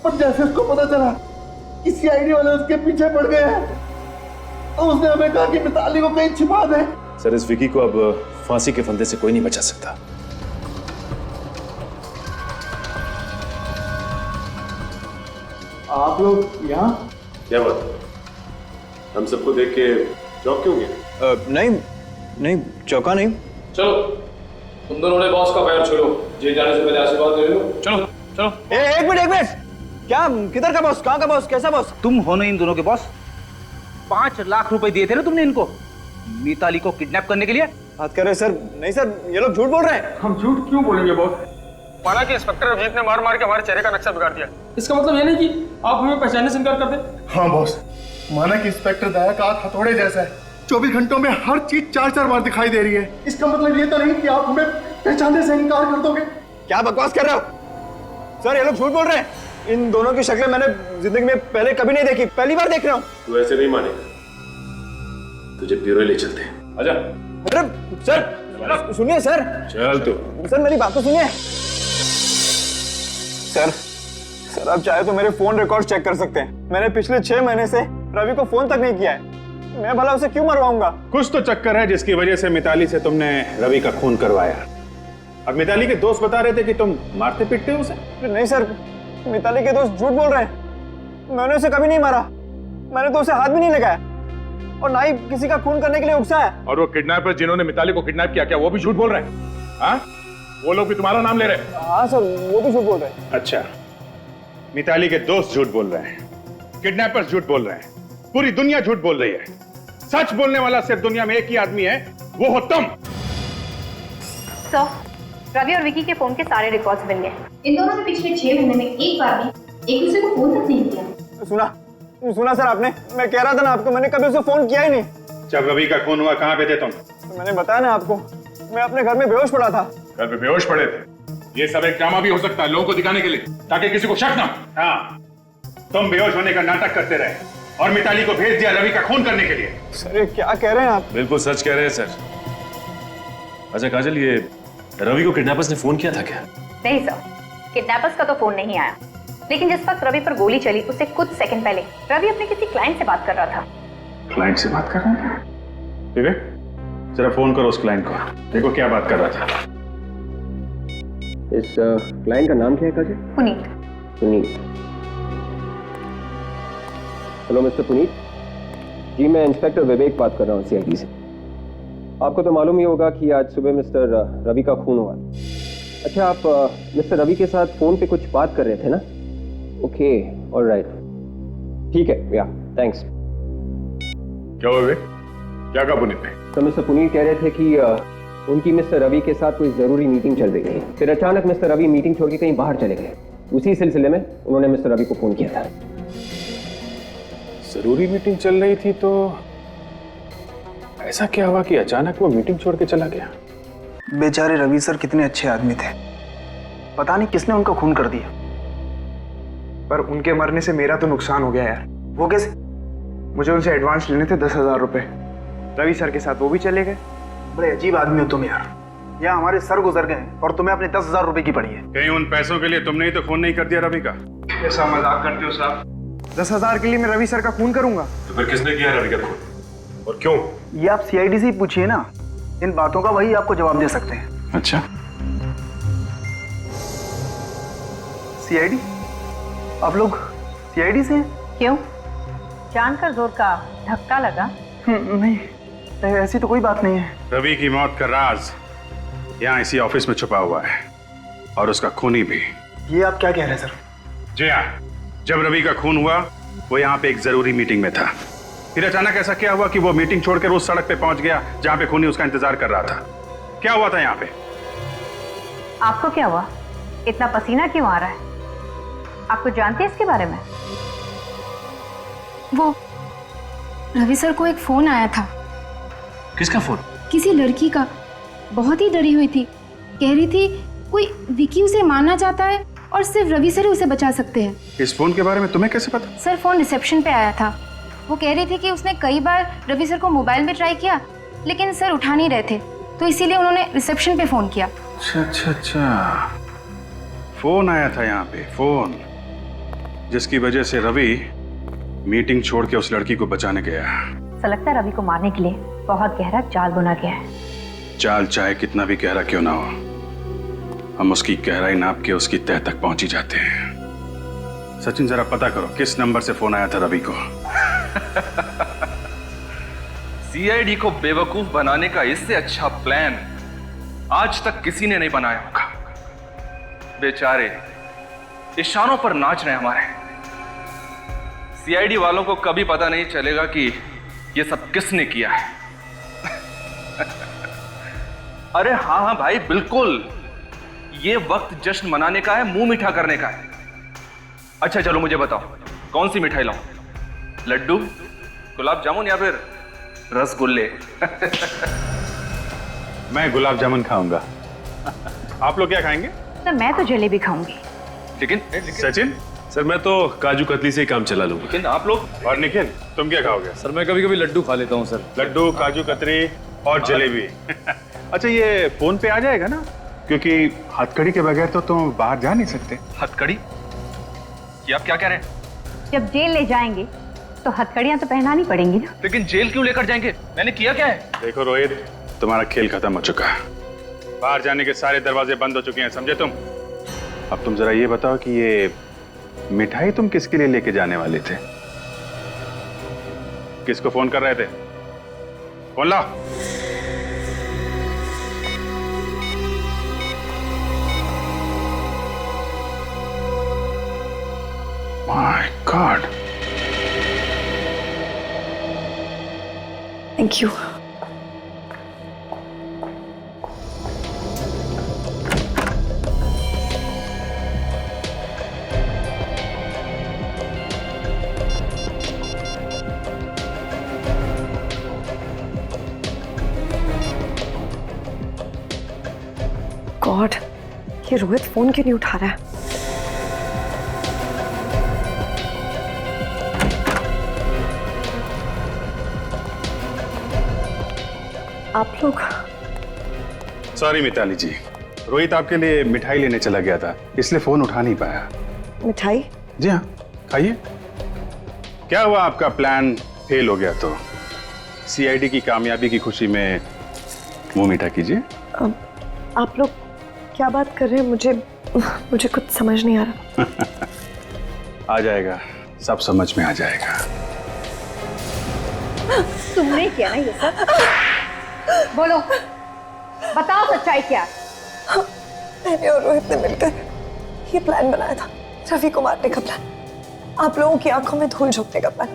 पर जैसे उसको पता चला कि सीआईडी वाले उसके पीछे पड़ गए हैं, तो उसने हमें कहा कि मिताली को कहीं छिपा दे। सर इस विकी को अब फांसी के फंदे से कोई नहीं बचा सकता। आप लोग यहाँ? क्या बात? हम सबको देख के चौंक क्यों गए? नहीं चौंका नहीं। चलो तुम दोनों ने बॉस का पैर छोड़ो, जेल जाने से पहले आशीर्वाद ले लो। चलो चलो। एक मिनट। क्या किधर का बॉस? कहाँ का बॉस? कैसा बॉस? तुम हो ना इन दोनों के बॉस? 5 लाख रुपए दिए थे ना तुमने इनको मिताली को किडनैप करने के लिए? बात कर रहे सर? नहीं सर, ये लोग झूठ बोल रहे हैं। हम झूठ क्यों बोलेंगे बॉस? माना कि इंस्पेक्टर अभिजीत ने मार मार के हमारे चेहरे का नक्शा बिगाड़ दिया। इसका मतलब ये नहीं कि आप हमें पहचानने से इनकार कर दे। हाँ बॉस, माना कि इंस्पेक्टर दया का हाथ हथौड़े जैसा है, 24 घंटों में हर चीज 4-4 बार दिखाई दे रही है। इसका मतलब ये तो नहीं कि आप हमें पहचानने से इनकार कर दोगे। क्या बकवास कर रहे हो सर? ये लोग झूठ बोल रहे हैं। इन दोनों की शक्लें मैंने जिंदगी में पहले कभी नहीं देखी, पहली बार देख रहा हूँ। तू ऐसे नहीं मानेगा, तुझे ब्यूरो ले चलते हैं। आजा। अरे सर सुनिए सर। चल तू। सर मेरी बात तो सुनिए। सर आप चाहे तो मेरे फोन रिकॉर्ड चेक कर सकते हैं। मैंने पिछले 6 महीने से रवि को फोन तक नहीं किया है। मैं भला उसे क्यों मरवाऊंगा? कुछ तो चक्कर है जिसकी वजह से मिताली से तुमने रवि का खून करवाया। अब मिताली के दोस्त बता रहे थे कि तुम मारते पीटते हो उसे। नहीं सर, मिताली के दोस्त झूठ बोल रहे हैं। मैंने उसे कभी नहीं मारा, मैंने तो उसे हाथ भी नहीं लगाया और ना ही किसी का खून करने के लिए उकसाया। और वो किडनैपर जिन्होंने मिताली को किडनैप किया, क्या वो भी झूठ बोल रहे हैं? हाँ, वो लोग भी तुम्हारा नाम ले रहे हैं? हाँ सर, वो भी झूठ बोल रहे हैं। अच्छा, मिताली के दोस्त झूठ बोल रहे हैं, किडनैपर्स झूठ बोल रहे हैं, पूरी दुनिया झूठ बोल रही है। सच बोलने वाला सिर्फ दुनिया में एक ही आदमी है, वो हो तुम। रवि और विकी के फोन के सारे रिकॉर्ड्स बन गए। इन दोनों ने पिछले 6 महीने में एक बार भी एक दूसरे को फोन तक नहीं किया। सुना सर आपने? मैं कह रहा था ना आपको, मैंने कभी उसे फोन किया ही नहीं। जब रवि का खून हुआ कहाँ पे थे तुम? तो मैंने बताया ना आपको, मैं अपने घर में बेहोश पड़ा था। घर पे बेहोश पड़े थे? ये सब एक ड्रामा भी हो सकता है लोगों को दिखाने के लिए, ताकि किसी को शक ना। हाँ, तुम बेहोश होने का नाटक करते रहे और मिताली को भेज दिया रवि का खून करने के लिए। सर ये क्या कह रहे हैं आप? बिल्कुल सच कह रहे हैं सर। अच्छा काजल, ये रवि को किडनैपर्स ने फोन किया था क्या? नहीं सर, किडनैपर्स का तो फोन नहीं आया, लेकिन जिस वक्त रवि पर गोली चली उससे कुछ सेकंड पहले रवि अपने किसी क्लाइंट से बात कर रहा था। क्लाइंट से बात कर रहा था? विवेक, जरा फोन करो उस क्लाइंट को, देखो क्या बात कर रहा था। इस क्लाइंट का नाम क्या है काजल? पुनीत। पुनीत। हेलो मिस्टर पुनीत जी, मैं इंस्पेक्टर विवेक बात कर रहा हूँ सीआईडी से। आपको तो मालूम ही होगा कि आज सुबह मिस्टर रवि का खून हुआ। अच्छा, आप मिस्टर रवि के साथ फोन पे कुछ बात कर रहे थे ना? ओके, ऑलराइट, ठीक है, या थैंक्स। क्या हुआ विवेक? क्या कहा पुनीत ने? तो मिस्टर पुनीत कह रहे थे कि उनकी मिस्टर रवि के साथ कोई जरूरी मीटिंग चल रही थी, फिर अचानक मिस्टर रवि मीटिंग छोड़ के कहीं बाहर चले गए। उसी सिलसिले में उन्होंने मिस्टर रवि को फोन किया था। जरूरी मीटिंग चल रही थी तो ऐसा क्या हुआ कि अचानक वो मीटिंग छोड़ के चला गया? बेचारे रवि सर कितने अच्छे आदमी थे, पता नहीं किसने उनका खून कर दिया। पर उनके मरने से मेरा तो नुकसान हो गया यार। वो कैसे? मुझे उनसे एडवांस लेने थे 10,000 रुपए। रवि सर के साथ वो भी चले गए। बड़े अजीब आदमी हो तुम यार। यहाँ हमारे सर गुजर गए और तुम्हें अपने 10,000 रुपए की पड़ी है। कहीं उन पैसों के लिए तुमने ही तो खून नहीं कर दिया रवि का? ऐसा मजाक करते हो साहब? 10,000 के लिए मैं रवि सर का खून करूंगा? तो फिर किसने किया रवि का खून और क्यों? ये आप सीआईडी से ही पूछिए ना, इन बातों का वही आपको जवाब दे सकते हैं। अच्छा, सीआईडी? आप लोग सीआईडी से हैं? क्यों, जानकर जोर का धक्का लगा? नहीं, ऐसी तो कोई बात नहीं है। रवि की मौत का राज यहाँ इसी ऑफिस में छुपा हुआ है और उसका खूनी भी। ये आप क्या कह रहे हैं सर? जी हाँ, जब रवि का खून हुआ वो यहाँ पे एक जरूरी मीटिंग में था। फिर अचानक ऐसा क्या हुआ कि वो मीटिंग छोड़कर उस सड़क पे पहुंच गया जहाँ पे खूनी उसका इंतजार कर रहा था। क्या हुआ था यहाँ पे? आपको क्या हुआ? इतना पसीना क्यों आ रहा है? आप कुछ जानते हैं इसके बारे में? वो रवि सर को एक फोन आया था। किसका फोन? किसी लड़की का। बहुत ही डरी हुई थी, कह रही थी कोई विकी उसे मारना चाहता है और सिर्फ रवि सर ही उसे बचा सकते हैं। इस फोन के बारे में तुम्हें कैसे पता? सर फोन रिसेप्शन पे आया था। वो कह रही थी कि उसने कई बार रवि सर को मोबाइल में ट्राई किया लेकिन सर उठा नहीं रहे थे, तो इसीलिए उन्होंने रिसेप्शन पे फोन किया। अच्छा, फोन आया था यहाँ पे, फोन जिसकी वजह से रवि मीटिंग छोड़ के उस लड़की को बचाने गया। ऐसा लगता है रवि को मारने के लिए बहुत गहरा जाल बुना गया है। चाल चाहे कितना भी गहरा क्यों ना हो, हम उसकी गहराई नाप के उसकी तह तक पहुंच ही जाते हैं। सचिन, जरा पता करो किस नंबर से फोन आया था रवि को। सीआईडी को बेवकूफ बनाने का इससे अच्छा प्लान आज तक किसी ने नहीं बनाया होगा। बेचारे इशारों पर नाच रहे हैं हमारे। सीआईडी वालों को कभी पता नहीं चलेगा कि ये सब किसने किया है। अरे हाँ हाँ भाई, बिल्कुल, ये वक्त जश्न मनाने का है, मुंह मीठा करने का है। अच्छा चलो मुझे बताओ, कौन सी मिठाई लाऊं? लड्डू, गुलाब जामुन या फिर रसगुल्ले? मैं गुलाब जामुन खाऊंगा। आप लोग क्या खाएंगे? सर मैं तो जलेबी खाऊंगी। लेकिन सचिन? सर मैं तो काजू कतली से ही काम चला लूंगा। लेकिन आप लोग? और निखिल, तुम क्या खाओगे? सर मैं कभी कभी लड्डू खा लेता हूँ सर। लड्डू, काजू कतरी और जलेबी। अच्छा, ये फोन पे आ जाएगा ना? क्योंकि हथकड़ी के बगैर तो तुम बाहर जा नहीं सकते। हथकड़ी? ये आप क्या कह रहे हैं? जब जेल ले जाएंगे तो हथकड़ियां तो पहनानी पड़ेंगी ना। लेकिन जेल क्यों लेकर जाएंगे? मैंने किया क्या है? देखो रोहित, तुम्हारा खेल खत्म हो चुका है। बाहर जाने के सारे दरवाजे बंद हो चुके हैं, समझे तुम? अब तुम जरा ये बताओ कि ये मिठाई तुम किसके लिए लेके जाने वाले थे? किसको फोन कर रहे थे? फोन लाओ। My God. Thank you. God, ये रोहित फोन क्यों नहीं उठा रहा है? आप लोग? सॉरी मिताली जी, रोहित आपके लिए मिठाई लेने चला गया था, इसलिए फोन उठा नहीं पाया। मिठाई? जी हाँ, खाइए। क्या हुआ, आपका प्लान फेल हो गया तो सीआईडी की कामयाबी की खुशी में मुंह मीठा कीजिए। आप लोग क्या बात कर रहे हैं? मुझे कुछ समझ नहीं आ रहा। आ जाएगा, सब समझ में आ जाएगा। तुमने किया ना ये सब? बोलो, बताओ सच्चाई क्या? मैंने और रोहित ने मिलकर ये प्लान बनाया था, रवि को मारने का प्लान, आप लोगों की आंखों में धूल झोंकने का प्लान।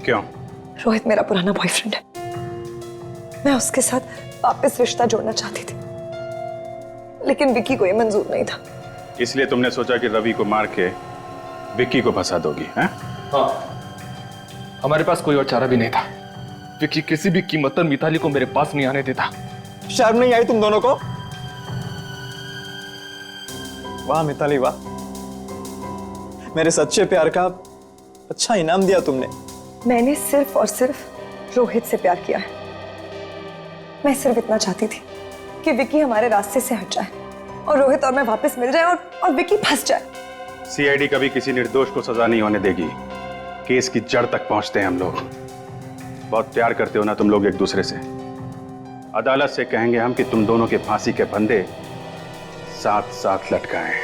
क्यों? रोहित मेरा पुराना बॉयफ्रेंड है, मैं उसके साथ वापस रिश्ता जोड़ना चाहती थी, लेकिन विक्की को ये मंजूर नहीं था। इसलिए तुमने सोचा कि रवि को मार के विक्की को फंसा दोगी, हैं? हाँ, हमारे पास कोई और चारा भी नहीं था। विक्की किसी भी कीमत पर मिताली को मेरे पास नहीं आने देता। शर्म नहीं आई तुम दोनों को? वाह मिताली वाह, मेरे सच्चे प्यार का अच्छा इनाम दिया तुमने। मैंने सिर्फ और सिर्फ रोहित से प्यार किया है। मैं सिर्फ इतना चाहती थी कि विक्की हमारे रास्ते से हट जाए और रोहित और मैं वापस मिल जाए और विक्की फंस जाए। सीआईडी कभी किसी निर्दोष को सजा नहीं होने देगी। केस की जड़ तक पहुंचते हैं हम लोग। बहुत प्यार करते हो ना तुम लोग एक दूसरे से। अदालत से कहेंगे हम कि तुम दोनों के फांसी के फंदे साथ साथ लटकाएं।